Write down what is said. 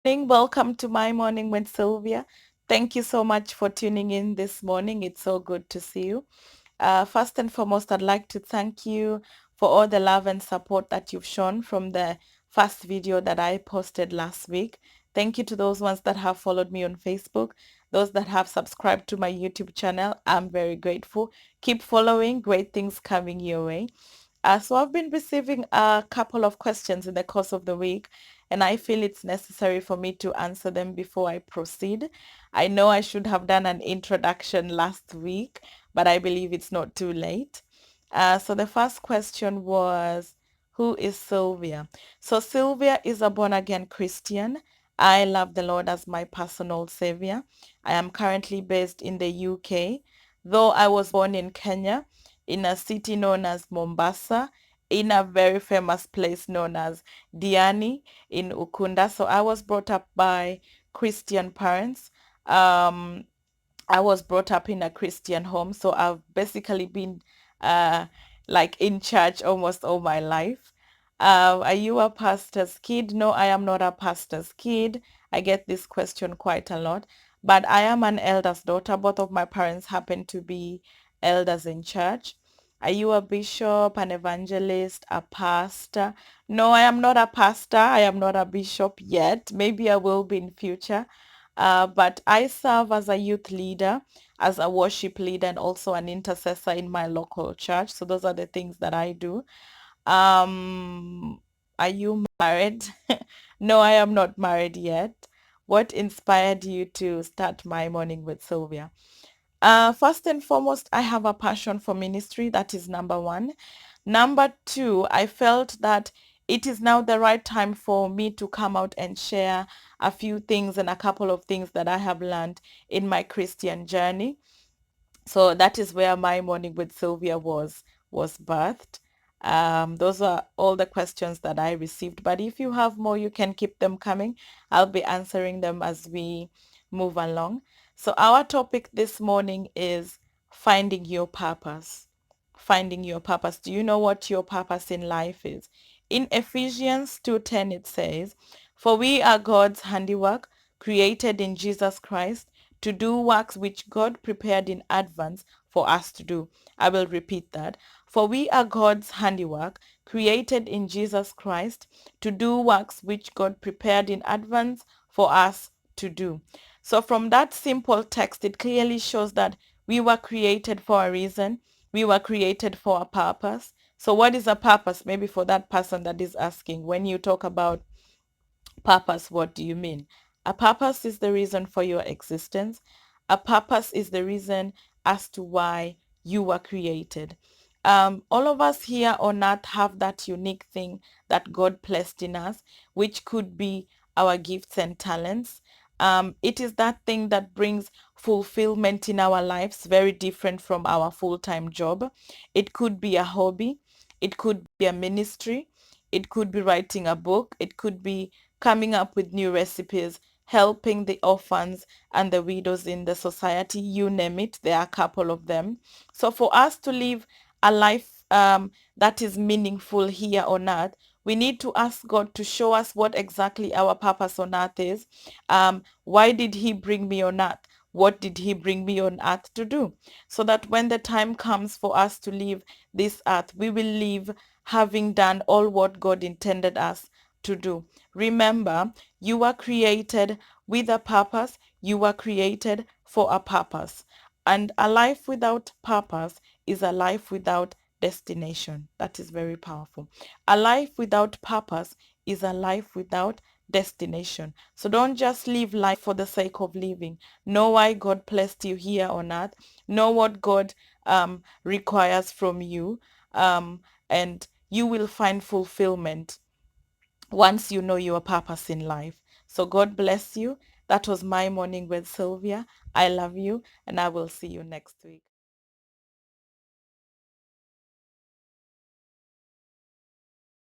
Morning. Welcome to My Morning with Sylvia. Thank you so much for tuning in this morning. It's so good to see you. First and foremost, I'd like to thank you for all the love and support that you've shown from the first video that I posted last week. Thank you to those ones that have followed me on Facebook, those that have subscribed to my YouTube channel. I'm very grateful. Keep following, great things coming your way. So I've been receiving a couple of questions in the course of the week, and I feel it's necessary for me to answer them before I proceed. I know I should have done an introduction last week, but I believe it's not too late. So the first question was, who is Sylvia? So Sylvia is a born-again Christian. I love the Lord as my personal savior. I am currently based in the UK, though I was born in Kenya, in a city known as Mombasa, in a very famous place known as Diani in Ukunda. So I was brought up by Christian parents. Um, I was brought up in a Christian home, so I've basically been uh, like in church almost all my life. Are you a pastor's kid? No, I am not a pastor's kid. I get this question quite a lot, but I am an elder's daughter. Both of my parents happen to be elders in church. Are you a bishop, an evangelist, a pastor? No, I am not a pastor. I am not a bishop yet. Maybe I will be in future. But I serve as a youth leader, as a worship leader, and also an intercessor in my local church. So those are the things that I do. Um, are you married? No, I am not married yet. What inspired you to start My Morning with Sylvia? First and foremost, I have a passion for ministry. That is number one. Number two, I felt that it is now the right time for me to come out and share a few things and a couple of things that I have learned in my Christian journey. So that is where My Morning with Sylvia was birthed. Those are all the questions that I received. But if you have more, you can keep them coming. I'll be answering them as we move along. So our topic this morning is finding your purpose. Finding your purpose. Do you know what your purpose in life is? In Ephesians 2:10 it says, "For we are God's handiwork, created in Jesus Christ to do works which God prepared in advance for us to do." I will repeat that. For we are God's handiwork, created in Jesus Christ to do works which God prepared in advance for us to do. So from that simple text, it clearly shows that we were created for a reason. We were created for a purpose. So what is a purpose? Maybe for that person that is asking, when you talk about purpose, what do you mean? A purpose is the reason for your existence. A purpose is the reason as to why you were created. All of us here on earth have that unique thing that God placed in us, which could be our gifts and talents. It is that thing that brings fulfillment in our lives, very different from our full-time job. It could be a hobby. It could be a ministry. It could be writing a book. It could be coming up with new recipes, helping the orphans and the widows in the society, you name it, there are a couple of them. So for us to live a life that is meaningful here on earth, we need to ask God to show us what exactly our purpose on earth is. Why did he bring me on earth? What did he bring me on earth to do? So that when the time comes for us to leave this earth, we will leave having done all what God intended us to do. Remember, you were created with a purpose. You were created for a purpose. And a life without purpose is a life without destination. That is very powerful. A life without purpose is a life without destination. So don't just live life for the sake of living. Know why God placed you here on earth. Know what God requires from you. And you will find fulfillment once you know your purpose in life. So God bless you. That was My Morning with Sylvia. I love you, and I will see you next week.